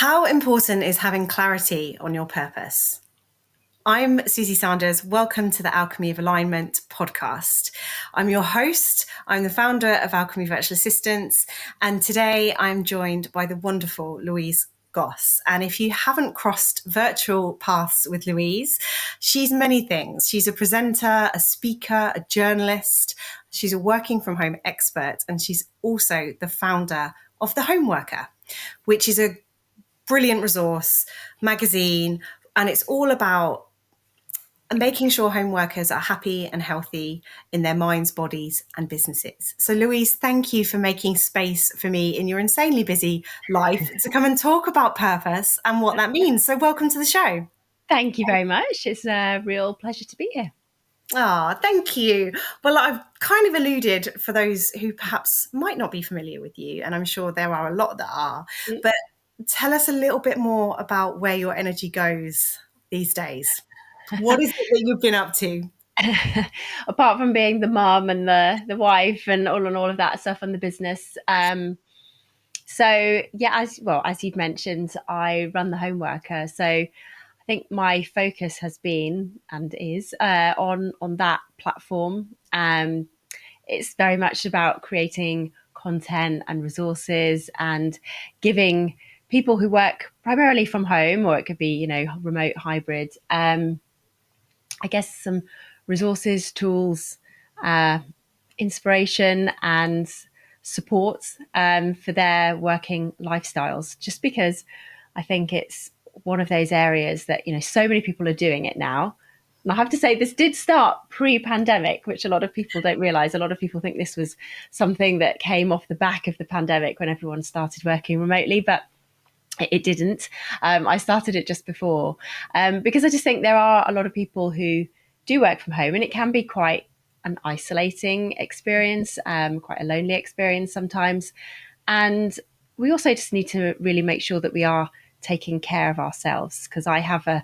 How important is having clarity on your purpose? I'm Suzy Sanders. Welcome to the Alchemy of Alignment podcast. I'm your host. I'm the founder of Alchemy Virtual Assistants. And today I'm joined by the wonderful Louise Goss. And if you haven't crossed virtual paths with Louise, she's many things. She's a presenter, a speaker, a journalist. She's a working from home expert. And she's also the founder of The Homeworker, which is a brilliant resource magazine. And it's all about making sure home workers are happy and healthy in their minds, bodies, and businesses. So, Louise, thank you for making space for me in your insanely busy life to come and talk about purpose and what that means. So, welcome to the show. Thank you very much. It's a real pleasure to be here. Thank you. Well, I've kind of alluded for those who perhaps might not be familiar with you, and I'm sure there are a lot that are, but tell us a little bit more about where your energy goes these days. What is it that you've been up to? Apart from being the mum and the wife and all of that stuff and the business. So yeah, as you've mentioned, I run the Homeworker. So I think my focus has been and is on that platform. It's very much about creating content and resources and giving people who work primarily from home, or it could be, remote hybrid, I guess some resources, tools, inspiration and support for their working lifestyles, just because I think it's one of those areas that, so many people are doing it now. And I have to say, this did start pre-pandemic, which a lot of people don't realize. A lot of people think this was something that came off the back of the pandemic when everyone started working remotely, but it didn't. I started it just before because I just think there are a lot of people who do work from home, and it can be quite an isolating experience, quite a lonely experience sometimes. And we also just need to really make sure that we are taking care of ourselves, because I have a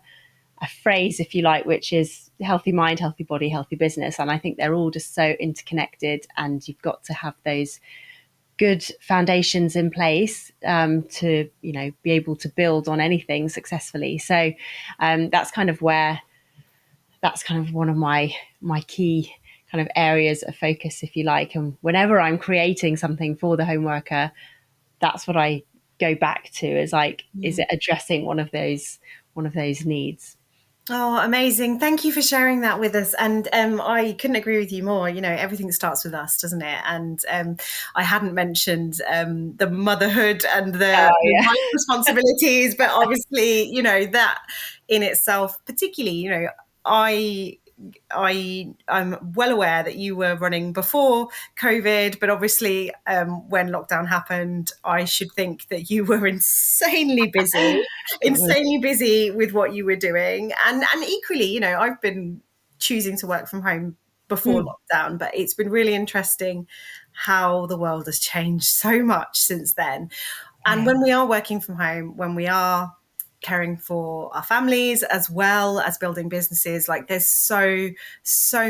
phrase, if you like, which is healthy mind, healthy body, healthy business. And I think they're all just so interconnected, and you've got to have those good foundations in place to be able to build on anything successfully. So that's kind of one of my key kind of areas of focus, if you like. And whenever I'm creating something for the Homeworker, that's what I go back to, is like, is it addressing one of those needs? Oh, amazing. Thank you for sharing that with us. And I couldn't agree with you more. Everything starts with us, doesn't it? And I hadn't mentioned the motherhood and the responsibilities, but obviously, that in itself, particularly, I'm well aware that you were running before COVID, but obviously when lockdown happened, I should think that you were insanely busy with what you were doing. And equally, I've been choosing to work from home before lockdown, but it's been really interesting how the world has changed so much since then. And when we are working from home, when we are caring for our families as well as building businesses, like there's so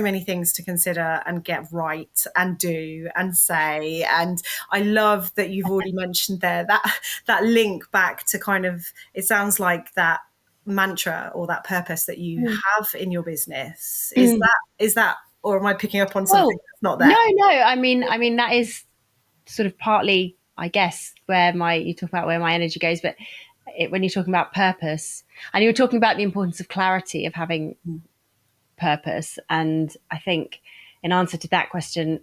many things to consider and get right and do and say. And I love that you've already mentioned there that link back to kind of, it sounds like that mantra or that purpose that you have in your business. Is that or am I picking up on something that's not there? No, I mean that is sort of partly, I guess, you talk about where my energy goes, but when you're talking about purpose, and you're talking about the importance of clarity, of having purpose, and I think in answer to that question,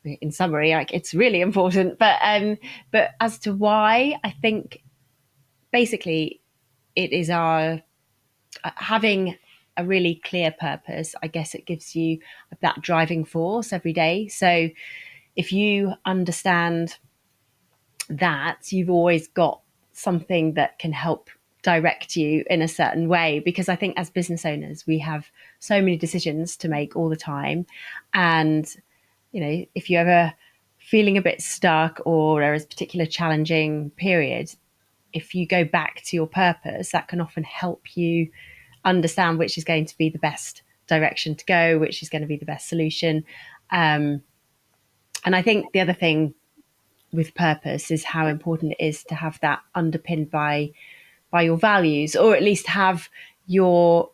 in summary, like, it's really important. But as to why, I think basically it is our having a really clear purpose. I guess it gives you that driving force every day. So if you understand that, you've always got something that can help direct you in a certain way. Because I think as business owners, we have so many decisions to make all the time. And, if you're ever feeling a bit stuck, or there is a particular challenging period, if you go back to your purpose, that can often help you understand which is going to be the best direction to go, which is going to be the best solution. And I think the other thing with purpose is how important it is to have that underpinned by your values, or at least have your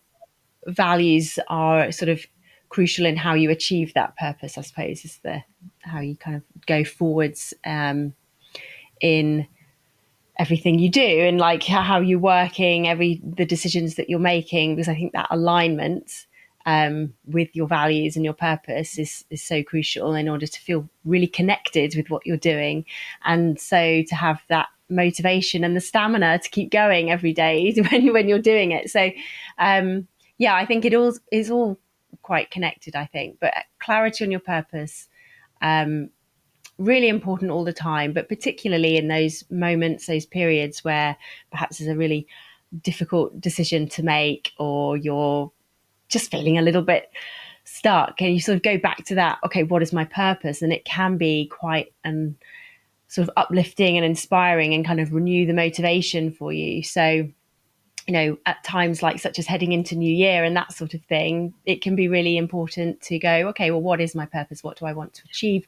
values are sort of crucial in how you achieve that purpose, I suppose, is the how you kind of go forwards in everything you do, and like how you're working, the decisions that you're making, because I think that alignment with your values and your purpose is so crucial in order to feel really connected with what you're doing, and so to have that motivation and the stamina to keep going every day when you're doing it. So yeah, I think it all is all quite connected, I think, but clarity on your purpose, really important all the time, but particularly in those moments, those periods where perhaps there's a really difficult decision to make, or you're just feeling a little bit stuck, and you sort of go back to that, okay, what is my purpose? And it can be quite sort of uplifting and inspiring, and kind of renew the motivation for you. So, you know, at times like such as heading into New Year and that sort of thing, it can be really important to go, okay, well, what is my purpose? What do I want to achieve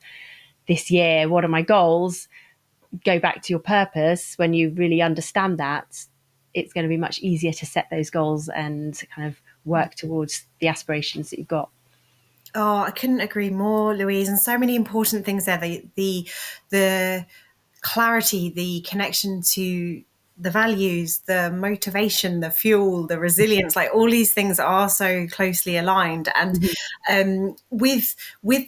this year? What are my goals? Go back to your purpose. When you really understand that, it's going to be much easier to set those goals and kind of work towards the aspirations that you've got. Oh, I couldn't agree more, Louise. And so many important things there. The clarity, the connection to the values, the motivation, the fuel, the resilience, like all these things are so closely aligned. And with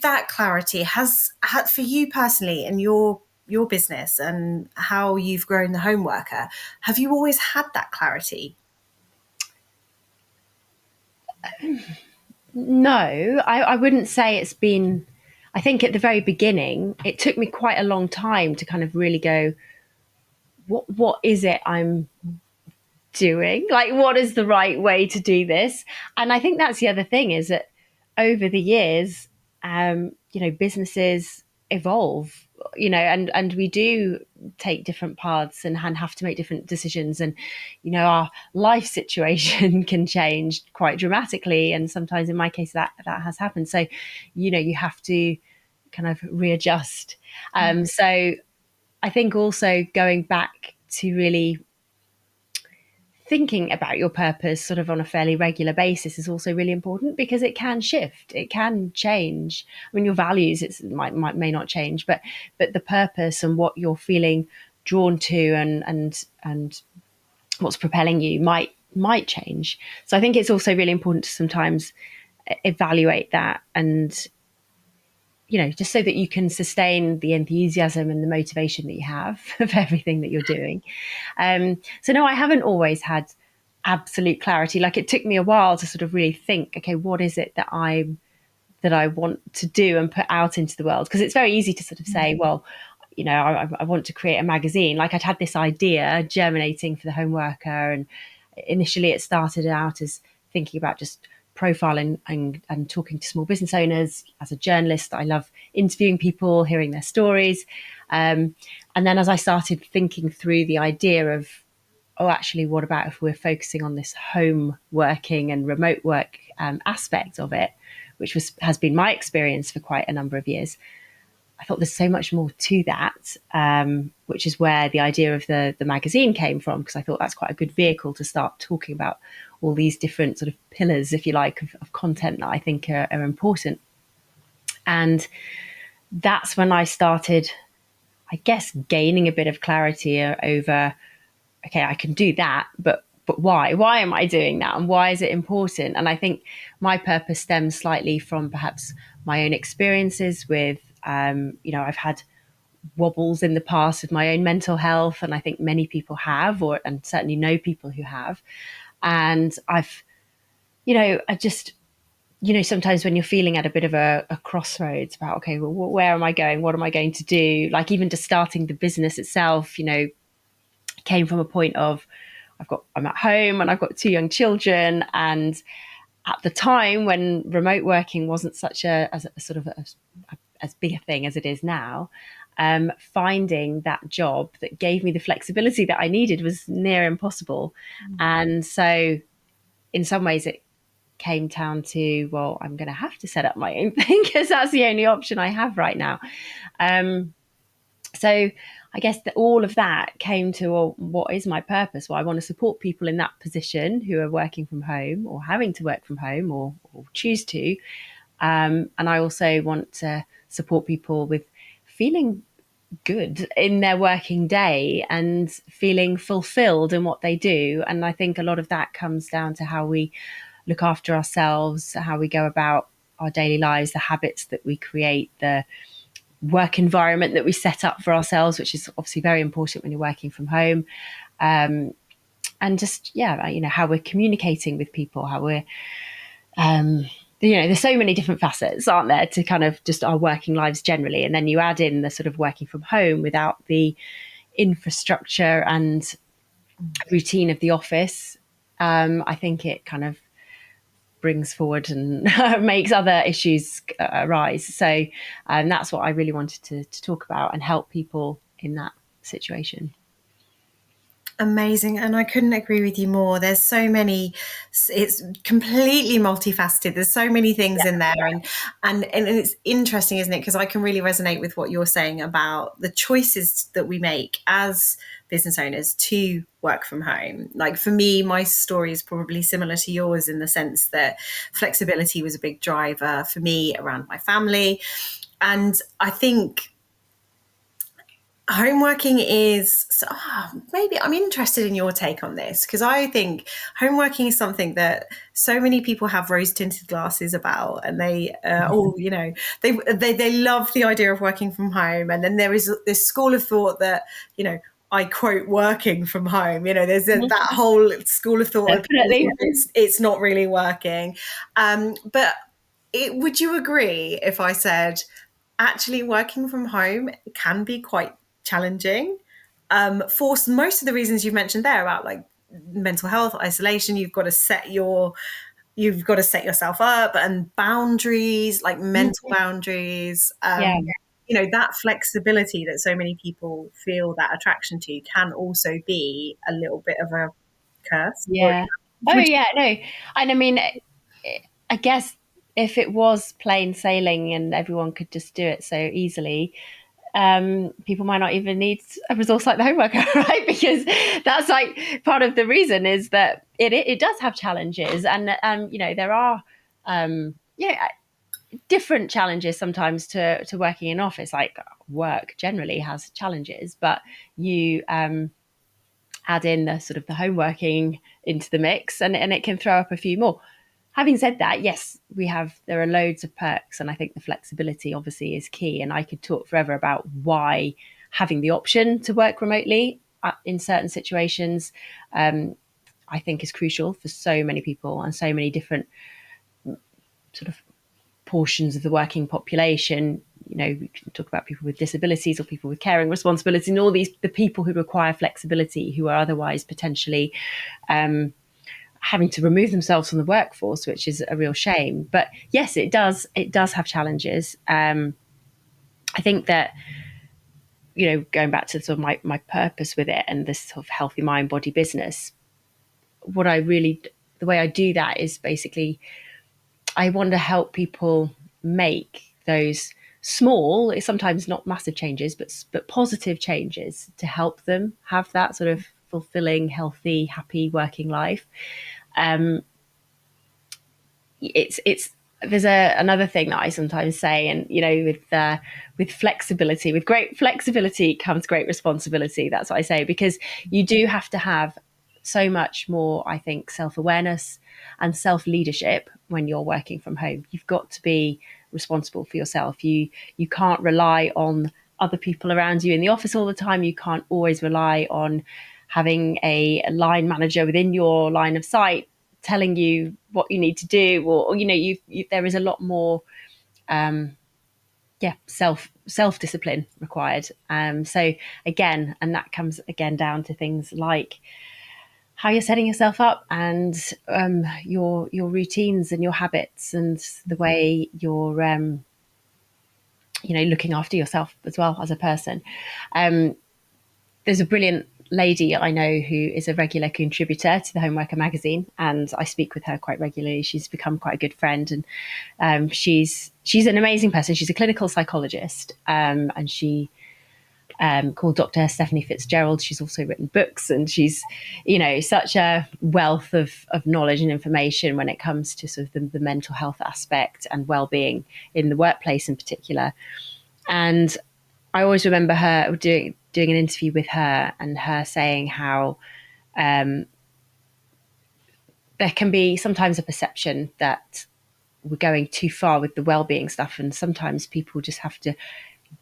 that clarity, has for you personally in your business and how you've grown the home worker, have you always had that clarity? No, I wouldn't say it's been. I think at the very beginning, it took me quite a long time to kind of really go, what is it I'm doing? Like, what is the right way to do this? And I think that's the other thing, is that over the years, you know, businesses evolve, you know, and we do take different paths and have to make different decisions, and you know, our life situation can change quite dramatically, and sometimes in my case that has happened. So, you know, you have to kind of readjust. So I think also going back to really thinking about your purpose sort of on a fairly regular basis is also really important, because it can shift, it can change. I mean, your values may not change, but the purpose and what you're feeling drawn to, and what's propelling you might change. So I think it's also really important to sometimes evaluate that, and you know, just so that you can sustain the enthusiasm and the motivation that you have of everything that you're doing. So no, I haven't always had absolute clarity. Like, it took me a while to sort of really think, okay, what is it that I want to do and put out into the world? Because it's very easy to sort of say, well, you know, I want to create a magazine. Like, I'd had this idea germinating for the home worker, and initially it started out as thinking about just profiling and talking to small business owners. As a journalist, I love interviewing people, hearing their stories. And then as I started thinking through the idea of, oh, actually, what about if we're focusing on this home working and remote work aspect of it, which has been my experience for quite a number of years. I thought there's so much more to that, which is where the idea of the magazine came from, because I thought that's quite a good vehicle to start talking about all these different sort of pillars, if you like, of content that I think are important. And that's when I started, I guess, gaining a bit of clarity over, okay, I can do that, but why? Why am I doing that? And why is it important? And I think my purpose stems slightly from perhaps my own experiences with, you know, I've had wobbles in the past with my own mental health, and I think many people have, and certainly know people who have. And I've, you know, I just, you know, sometimes when you're feeling at a bit of a crossroads about, okay, well, where am I going? What am I going to do? Like, even just starting the business itself, you know, came from a point of, I'm at home and I've got two young children, and at the time when remote working wasn't such as big a thing as it is now, finding that job that gave me the flexibility that I needed was near impossible. And so in some ways it came down to, well, I'm going to have to set up my own thing, because that's the only option I have right now. So I guess that all of that came to, well, what is my purpose? Well, I want to support people in that position who are working from home or having to work from home or choose to. And I also want to support people with feeling good in their working day and feeling fulfilled in what they do. And I think a lot of that comes down to how we look after ourselves, how we go about our daily lives, the habits that we create, the work environment that we set up for ourselves, which is obviously very important when you're working from home. And just, yeah, how we're communicating with people, how we're, there's so many different facets, aren't there, to kind of just our working lives generally. And then you add in the sort of working from home without the infrastructure and routine of the office. I think it kind of brings forward and makes other issues arise. So that's what I really wanted to talk about and help people in that situation. Amazing. And I couldn't agree with you more. There's so many, it's completely multifaceted. There's so many things in there. And it's interesting, isn't it? Because I can really resonate with what you're saying about the choices that we make as business owners to work from home. Like for me, my story is probably similar to yours in the sense that flexibility was a big driver for me around my family. And I think home working is maybe I'm interested in your take on this, because I think home working is something that so many people have rose tinted glasses about, and they they love the idea of working from home. And then there is this school of thought that, I quote, working from home, there's that whole school of thought of Definitely. it's not really working. But would you agree if I said actually working from home can be quite challenging, for most of the reasons you've mentioned there about like mental health, isolation? You've got to set yourself up, and boundaries, like mental boundaries. Yeah. That flexibility that so many people feel that attraction to can also be a little bit of a curse. Yeah. Oh, yeah. No. And I mean, I guess if it was plain sailing and everyone could just do it so easily, people might not even need a resource like the home worker, right? Because that's like part of the reason is that it does have challenges, and there are different challenges sometimes to working in office. Like work generally has challenges, but you add in the sort of the home working into the mix, and it can throw up a few more. Having said that, yes, there are loads of perks, and I think the flexibility obviously is key. And I could talk forever about why having the option to work remotely in certain situations, I think is crucial for so many people and so many different sort of portions of the working population. We can talk about people with disabilities or people with caring responsibilities, and all the people who require flexibility, who are otherwise potentially having to remove themselves from the workforce, which is a real shame. But yes, it does have challenges. I think that, going back to sort of my purpose with it and this sort of healthy mind body business, the way I do that is basically I want to help people make those small, sometimes not massive changes, but positive changes to help them have that sort of fulfilling, healthy, happy working life. It's there's another thing that I sometimes say, and with flexibility, with great flexibility comes great responsibility. That's what I say, because you do have to have so much more, I think, self-awareness and self-leadership when you're working from home. You've got to be responsible for yourself. You can't rely on other people around you in the office all the time. You can't always rely on having a line manager within your line of sight telling you what you need to do, or there is a lot more self discipline required. So again, and that comes again down to things like how you're setting yourself up, and your routines and your habits, and the way you're looking after yourself as well as a person. There's a brilliant lady I know who is a regular contributor to the Homeworker magazine, and I speak with her quite regularly. She's become quite a good friend, and she's an amazing person. She's a clinical psychologist, and she called Dr. Stephanie Fitzgerald. She's also written books, and she's, such a wealth of knowledge and information when it comes to sort of the mental health aspect and well-being in the workplace in particular. And I always remember her doing an interview with her, and her saying how there can be sometimes a perception that we're going too far with the well-being stuff, and sometimes people just have to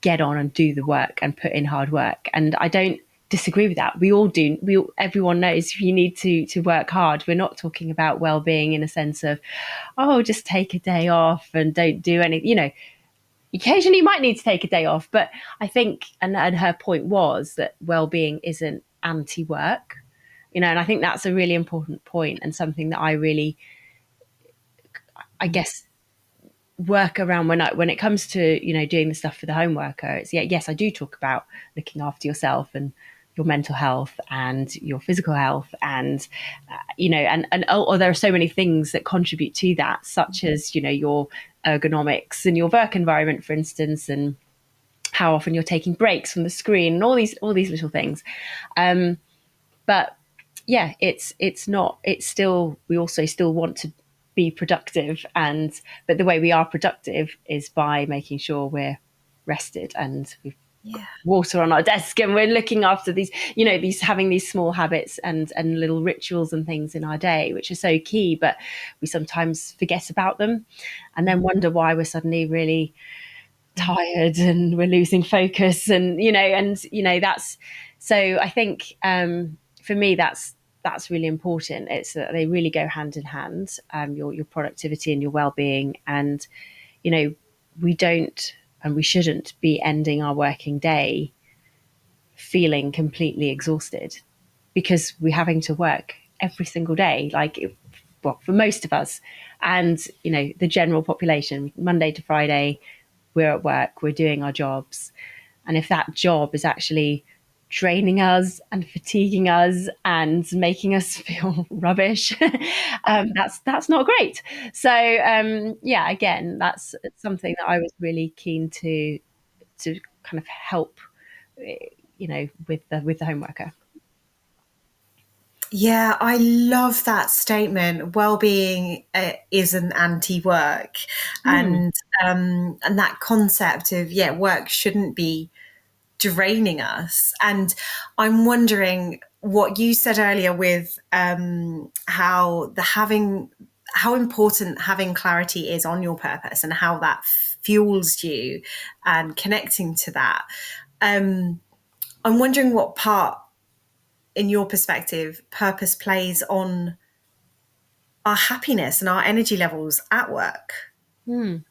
get on and do the work and put in hard work. And I don't disagree with that. We all do. Everyone knows you need to work hard. We're not talking about well-being in a sense of, oh, just take a day off and don't do anything. Occasionally you might need to take a day off, but I think, and her point was that well-being isn't anti-work, and I think that's a really important point, and something that I really, I guess, work around when it comes to doing the stuff for the home worker. It's yes, I do talk about looking after yourself and your mental health and your physical health, and there are so many things that contribute to that, such as your ergonomics and your work environment, for instance, and how often you're taking breaks from the screen, and all these little things. But yeah, it's still, we also still want to be productive, but the way we are productive is by making sure we're rested and we've got water on our desk, and we're looking after these, having these small habits and little rituals and things in our day, which are so key, but we sometimes forget about them and then wonder why we're suddenly really tired and we're losing focus, and that's, so I think for me that's really important. It's that they really go hand in hand, your productivity and your well-being, and we don't and we shouldn't be ending our working day feeling completely exhausted, because we're having to work every single day, for most of us, and the general population, Monday to Friday, we're at work, we're doing our jobs. And if that job is actually draining us and fatiguing us and making us feel rubbish, that's not great. So again, that's something that I was really keen to kind of help, with the home worker. Yeah, I love that statement. Well-being isn't anti-work, and that concept of work shouldn't be draining us. And I'm wondering what you said earlier with how important having clarity is on your purpose and how that fuels you, and connecting to that. I'm wondering what part, in your perspective, purpose plays on our happiness and our energy levels at work. Well,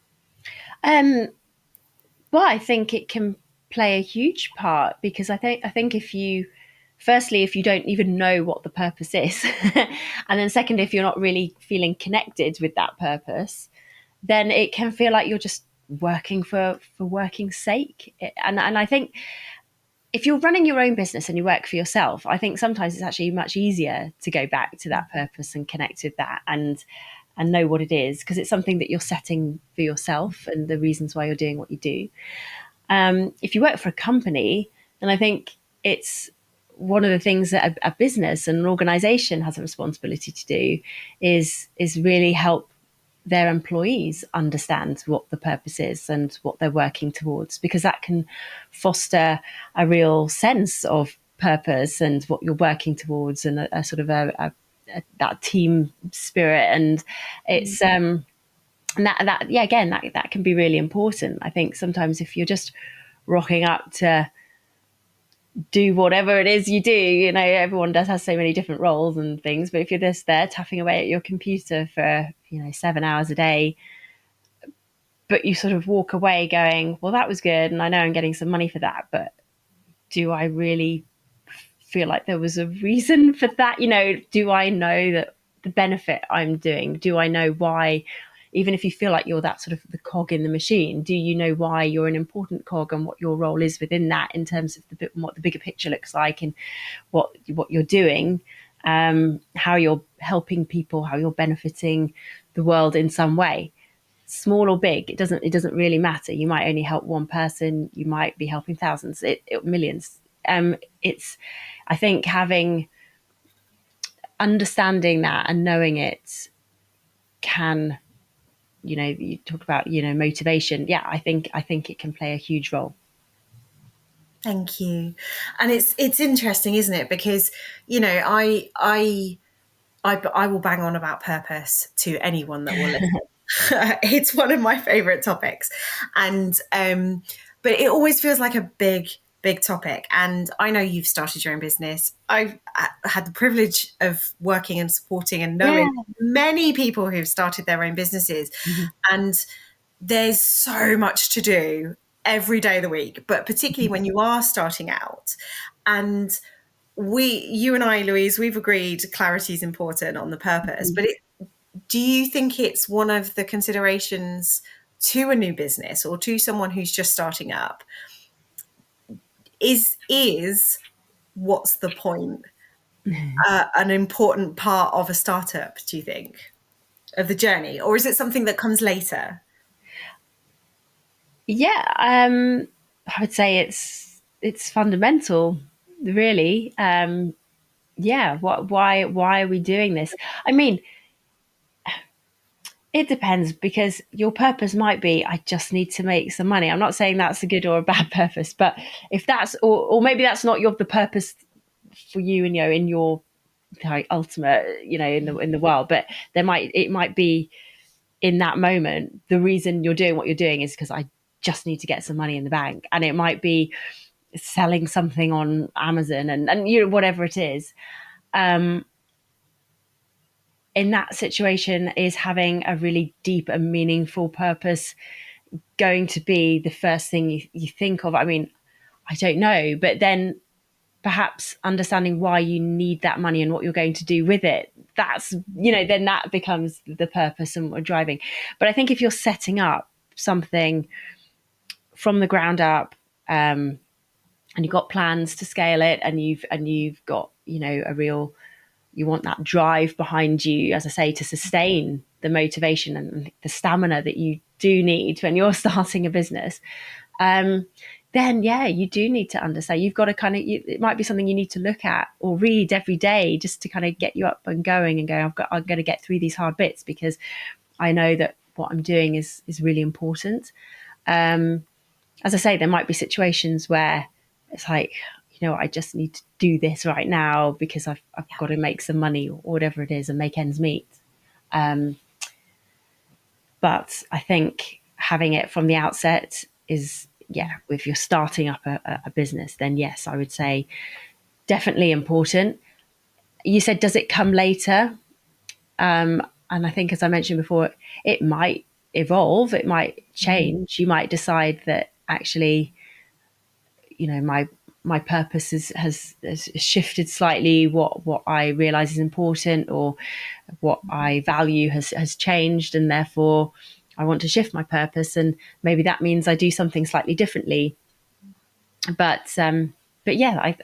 I think it can play a huge part, because I think if you don't even know what the purpose is, and then second, if you're not really feeling connected with that purpose, then it can feel like you're just working for working's sake. And I think if you're running your own business and you work for yourself, I think sometimes it's actually much easier to go back to that purpose and connect with that, and know what it is, because it's something that you're setting for yourself and the reasons why you're doing what you do. If you work for a company, then I think it's one of the things that a business and an organization has a responsibility to do is really help their employees understand what the purpose is and what they're working towards, because that can foster a real sense of purpose and what you're working towards, and a sort of that team spirit. And it's and that can be really important. I think sometimes if you're just rocking up to do whatever it is you do, everyone has so many different roles and things, but if you're just there tapping away at your computer for 7 hours a day, but you sort of walk away going, well, that was good, and I know I'm getting some money for that, but do I really feel like there was a reason for that? Do I know that the benefit I'm doing? Do I know why? Even if you feel like you're that sort of the cog in the machine, do you know why you're an important cog and what your role is within that, in terms of what the bigger picture looks like, and what you're doing, how you're helping people, how you're benefiting the world in some way? small or big, it doesn't really matter. You might only help one person, you might be helping thousands, millions. It's, I think, understanding that and knowing it can, you talk about, motivation. Yeah, I think it can play a huge role. Thank you. And it's interesting, isn't it? Because, I will bang on about purpose to anyone that will listen. It's one of my favorite topics. And but it always feels like a big topic. And I know you've started your own business. I've had the privilege of working and supporting and Yeah. knowing many people who've started their own businesses. Mm-hmm. And there's so much to do every day of the week, but particularly when you are starting out. And you and I, Louise, we've agreed clarity is important on the purpose, but do you think it's one of the considerations to a new business or to someone who's just starting up? Is what's the point an important part of a startup, do you think, of the journey? Or is it something that comes later? Yeah, I would say it's fundamental, really. Yeah, why are we doing this? I mean, it depends, because your purpose might be, I just need to make some money. I'm not saying that's a good or a bad purpose, but if that's, or maybe that's not the purpose for you, and in your like ultimate, in the world, but it might be in that moment the reason you're doing what you're doing is because I just need to get some money in the bank, and it might be selling something on Amazon, and whatever it is. In that situation, is having a really deep and meaningful purpose going to be the first thing you think of? I mean, I don't know, but then perhaps understanding why you need that money and what you're going to do with it, that's, then that becomes the purpose and what driving. But I think if you're setting up something from the ground up, and you've got plans to scale it, and you've got, a real, you want that drive behind you, as I say, to sustain the motivation and the stamina that you do need when you're starting a business. Then yeah, you do need to understand. You've got to kind of, it might be something you need to look at or read every day, just to kind of get you up and going and go, I'm going to get through these hard bits, because I know that what I'm doing is really important. As I say, there might be situations where it's like, I just need to do this right now because I've got to make some money or whatever it is and make ends meet. But I think having it from the outset is, yeah, if you're starting up a business, then yes, I would say definitely important. You said, does it come later? And I think, as I mentioned before, it might evolve, it might change. You might decide that actually, my purpose has shifted slightly. What I realize is important, or what I value has changed, and therefore I want to shift my purpose, and maybe that means I do something slightly differently. But yeah,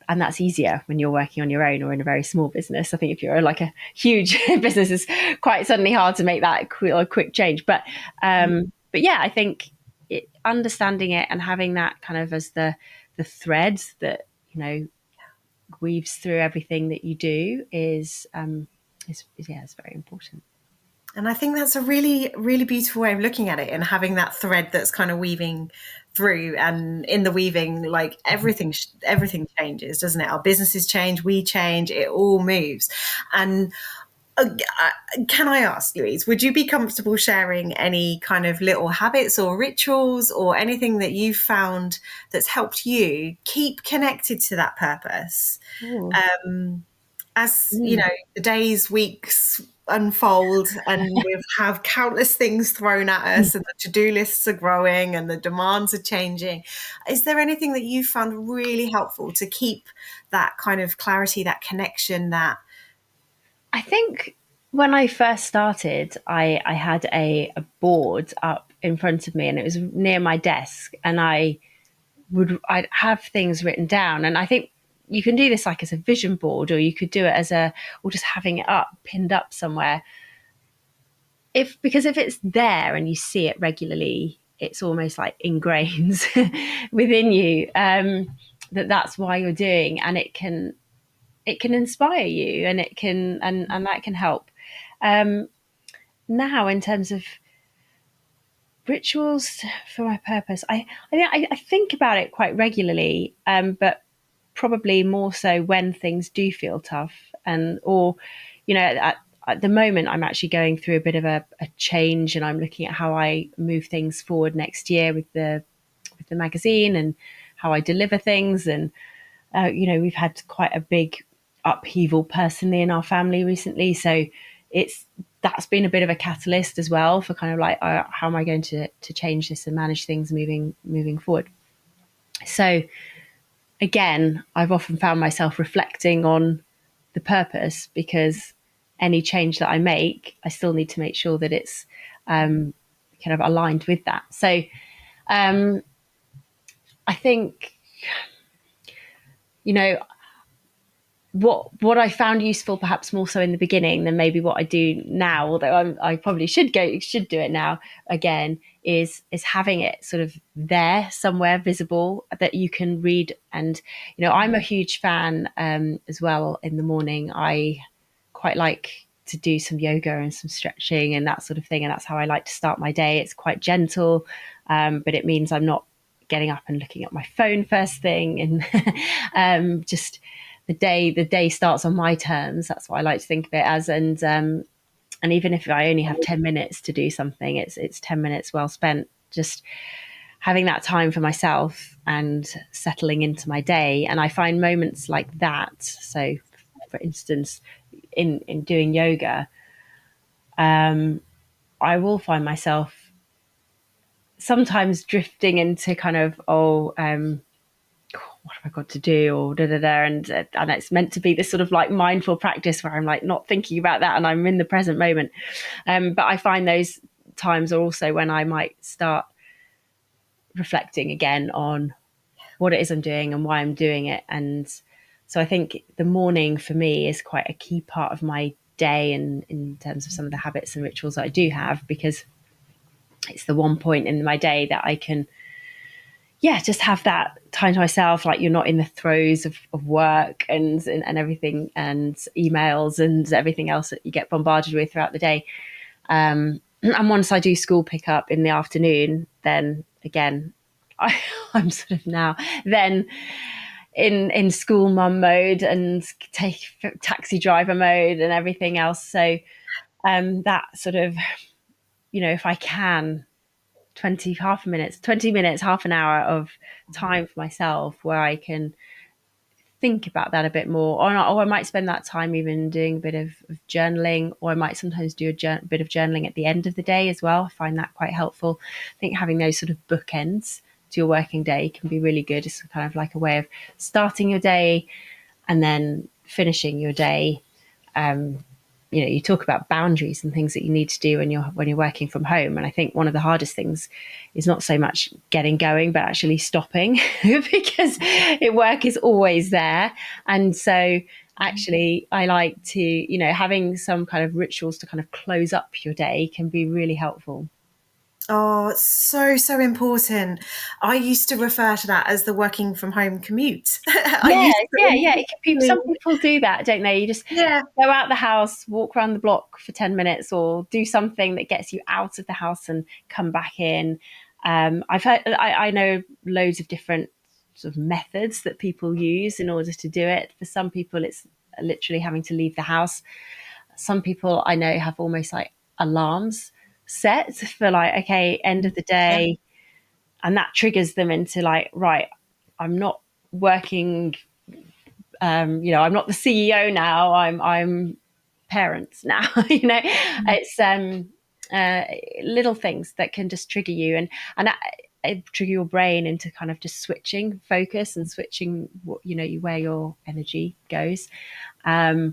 and that's easier when you're working on your own or in a very small business. I think if you're like a huge business, it's quite suddenly hard to make that quick change. But yeah, I think understanding it and having that kind of as the thread that weaves through everything that you do is yeah, it's very important. And I think that's a really, really beautiful way of looking at it, and having that thread that's kind of weaving through. And in the weaving, like everything changes, doesn't it? Our businesses change, we change, it all moves. And can I ask, Louise, would you be comfortable sharing any kind of little habits or rituals or anything that you've found that's helped you keep connected to that purpose? As the days, weeks unfold, and we have countless things thrown at us, and the to-do lists are growing and the demands are changing, is there anything that you found really helpful to keep that kind of clarity, that connection, that I think when I first started, I had a board up in front of me, and it was near my desk, and I'd have things written down. And I think you can do this like as a vision board, or you could do it or just having it up, pinned up somewhere. because if it's there and you see it regularly, it's almost like ingrains within you, that's why you're doing, and it can inspire you, and it can and that can help. Um, Now, in terms of rituals for my purpose, I think about it quite regularly, but probably more so when things do feel tough, and or at the moment I'm actually going through a bit of a change, and I'm looking at how I move things forward next year with the magazine and how I deliver things. And we've had quite a big upheaval personally in our family recently, so that's been a bit of a catalyst as well for kind of like, how am I going to change this and manage things moving forward. So again, I've often found myself reflecting on the purpose, because any change that I make, I still need to make sure that it's kind of aligned with that. So I think, you know, what I found useful, perhaps more so in the beginning than maybe what I do now, although I probably should do it now again, is having it sort of there somewhere visible that you can read. And I'm a huge fan as well. In the morning, I quite like to do some yoga and some stretching and that sort of thing, and that's how I like to start my day. It's quite gentle, but it means I'm not getting up and looking at my phone first thing, and just the day starts on my terms. That's what I like to think of it as. And even if I only have 10 minutes to do something, it's 10 minutes well spent, just having that time for myself and settling into my day. And I find moments like that. So for instance, in doing yoga, I will find myself sometimes drifting into kind of, what have I got to do, or da da da, and it's meant to be this sort of like mindful practice where I'm like not thinking about that and I'm in the present moment. But I find those times are also when I might start reflecting again on what it is I'm doing and why I'm doing it. And so I think the morning for me is quite a key part of my day, and in terms of some of the habits and rituals that I do have, because it's the one point in my day that I can just have that time to myself. Like, you're not in the throes of work and everything, and emails and everything else that you get bombarded with throughout the day. And once I do school pickup in the afternoon, then again, I'm sort of now then in school mum mode and take taxi driver mode and everything else. So that sort of, if I can, 20 minutes, half an hour of time for myself where I can think about that a bit more, or I might spend that time even doing a bit of journaling, or I might sometimes do a bit of journaling at the end of the day as well. I find that quite helpful. I think having those sort of bookends to your working day can be really good. It's kind of like a way of starting your day and then finishing your day. You talk about boundaries and things that you need to do when you're working from home, and I think one of the hardest things is not so much getting going, but actually stopping, because work is always there. And so actually I like to, having some kind of rituals to kind of close up your day can be really helpful. Oh, it's so, so important. I used to refer to that as the working from home commute. I Yeah, used yeah. Some to, people do that, don't they? You just yeah, go out the house, walk around the block for 10 minutes, or do something that gets you out of the house and come back in. I know loads of different sort of methods that people use in order to do it. For some people, it's literally having to leave the house. Some people I know have almost like alarms set for like, okay, end of the yeah, day, and that triggers them into like, right, I'm not working. I'm not the CEO now. I'm parents now. It's little things that can just trigger you, and trigger your brain into kind of just switching focus and switching where your energy goes. I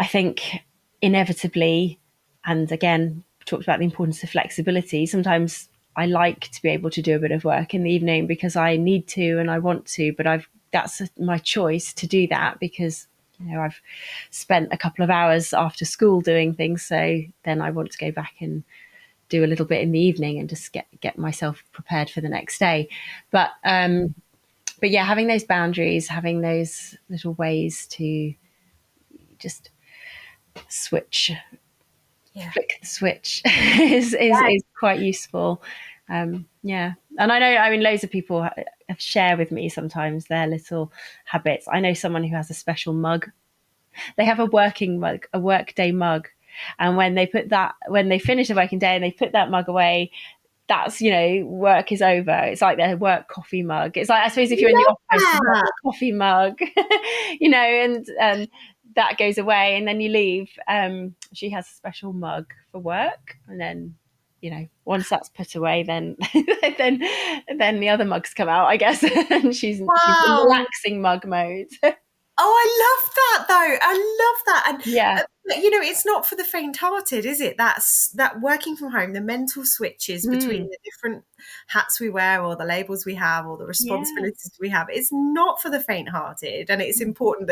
think inevitably, and again, talked about the importance of flexibility. Sometimes I like to be able to do a bit of work in the evening because I need to and I want to, but that's my choice to do that because I've spent a couple of hours after school doing things, so then I want to go back and do a little bit in the evening and just get myself prepared for the next day. But yeah, having those boundaries, having those little ways to just switch, flick the switch is quite useful. Yeah. And I know, I mean, loads of people share with me sometimes their little habits. I know someone who has a special mug. They have a working mug, a workday mug. And when they finish a working day and they put that mug away, that's, work is over. It's like their work coffee mug. It's like, I suppose if you're in the office, you've got a coffee mug, and that goes away and then you leave. She has a special mug for work, and then, once that's put away, then then the other mugs come out, I guess. And she's in relaxing mug mode. Oh, I love that though. I love that. And yeah. It's not for the faint-hearted, is it? That's that working from home, the mental switches between the different hats we wear or the labels we have or the responsibilities we have. It's not for the faint-hearted. And it's important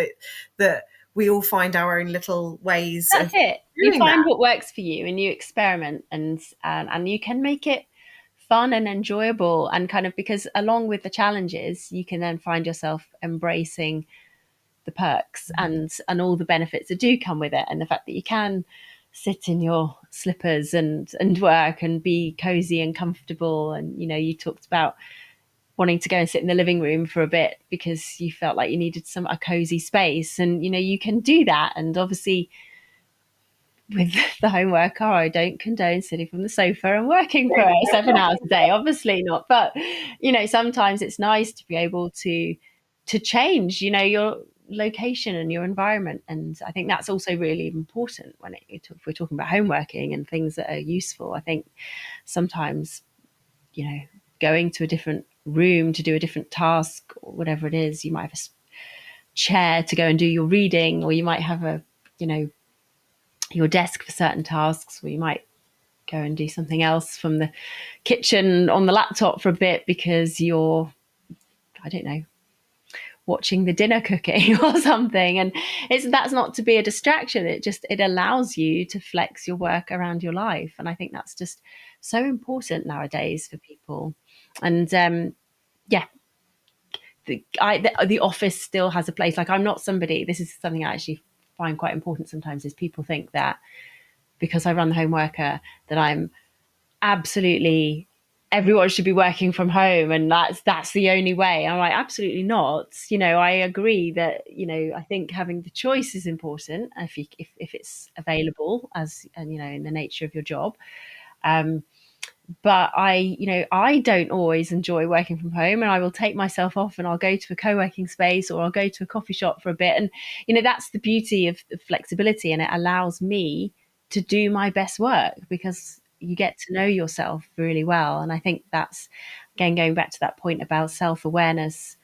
that we all find our own little ways. That's it. You find what works for you and you experiment, and you can make it fun and enjoyable, and kind of, because along with the challenges, you can then find yourself embracing the perks and all the benefits that do come with it, and the fact that you can sit in your slippers and work and be cozy and comfortable. And you talked about wanting to go and sit in the living room for a bit because you felt like you needed a cozy space, and you can do that. And obviously with the home worker, I don't condone sitting from the sofa and working for 7 hours a day, obviously not, but sometimes it's nice to be able to change your location and your environment. And I think that's also really important if we're talking about home working and things that are useful. I think sometimes going to a different room to do a different task or whatever it is, you might have a chair to go and do your reading, or you might have your desk for certain tasks, or you might go and do something else from the kitchen on the laptop for a bit because you're, I don't know, watching the dinner cooking or something. And that's not to be a distraction. It allows you to flex your work around your life. And I think that's just so important nowadays for people. And the office still has a place. Like, I'm not somebody, this is something I actually find quite important sometimes, is people think that because I run the home worker that I'm absolutely, everyone should be working from home and that's the only way. I'm like, absolutely not. I agree that I think having the choice is important if it's available, as and in the nature of your job. But I don't always enjoy working from home, and I will take myself off and I'll go to a co-working space or I'll go to a coffee shop for a bit. And that's the beauty of flexibility, and it allows me to do my best work because you get to know yourself really well. And I think that's, again, going back to that point about self-awareness,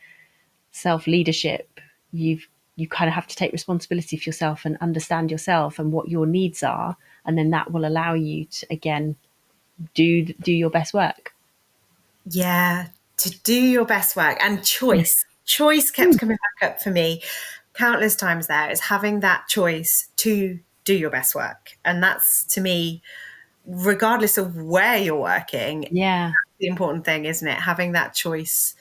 self-leadership. You kind of have to take responsibility for yourself and understand yourself and what your needs are, and then that will allow you to, again, do your best work. Yeah, to do your best work. And choice kept coming back up for me countless times. There is having that choice to do your best work, and that's, to me, regardless of where you're working, yeah, that's the important thing, isn't it? Having that choice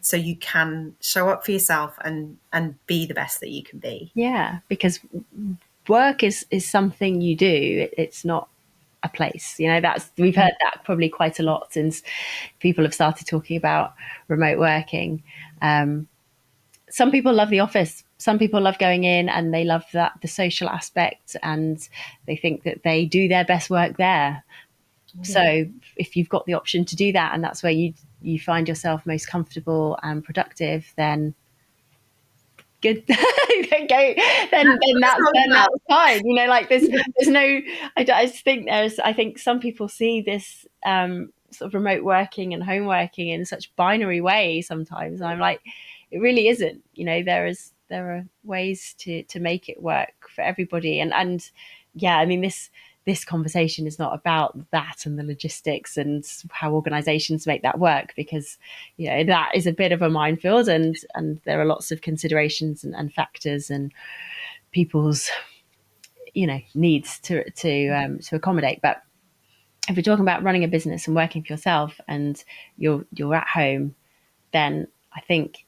so you can show up for yourself and be the best that you can be. Yeah, because work is something you do. It's not a place. We've heard that probably quite a lot since people have started talking about remote working. Some people love the office. Some people love going in and they love the social aspect, and they think that they do their best work there. So if you've got the option to do that, and that's where you find yourself most comfortable and productive, then good. Go, then that's fine. Like there's no. I think some people see this sort of remote working and home working in such binary way sometimes. And I'm like, it really isn't. There are ways to make it work for everybody. And yeah, I mean, this conversation is not about that and the logistics and how organizations make that work, because that is a bit of a minefield, and there are lots of considerations and factors and people's needs to accommodate. But if you're talking about running a business and working for yourself and you're at home, then I think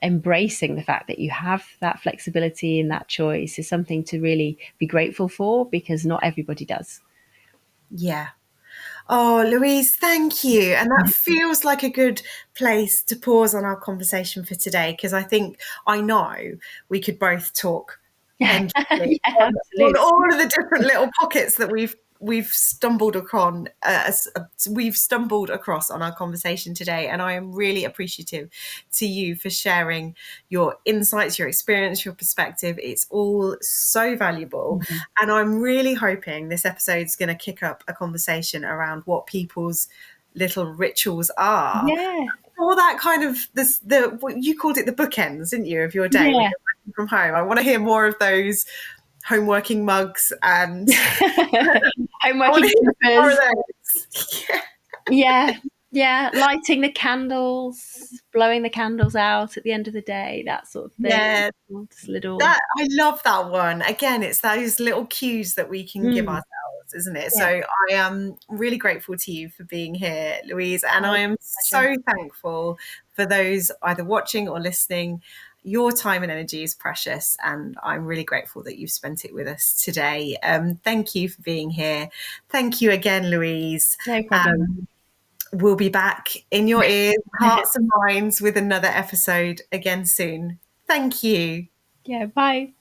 embracing the fact that you have that flexibility and that choice is something to really be grateful for, because not everybody does. Yeah. Oh, Louise, thank you. And that feels like a good place to pause on our conversation for today, because I know we could both talk endlessly Yeah, on absolutely. all of the different little pockets that we've stumbled across on our conversation today. And I am really appreciative to you for sharing your insights, your experience, your perspective. It's all so valuable. Mm-hmm. And I'm really hoping this episode's going to kick up a conversation around what people's little rituals are Yeah, for that kind of what you called it, the bookends, didn't you, of your day when yeah. you're working from home. I want to hear more of those homeworking mugs, and I want Homeworking to hear more of slippers. those. Yeah. Yeah, yeah. Lighting the candles, blowing the candles out at the end of the day, that sort of thing. Yeah, Just little. that I love that one. Again, it's those little cues that we can give Mm, ourselves, isn't it? So yeah. I am really grateful to you for being here, Louise, and Oh, I am pleasure. so thankful for those either watching or listening. Your time and energy is precious, and I'm really grateful that you've spent it with us today. Thank you for being here. Thank you again, Louise. No problem. We'll be back in your ears, hearts and minds with another episode again soon. Thank you. Yeah, bye.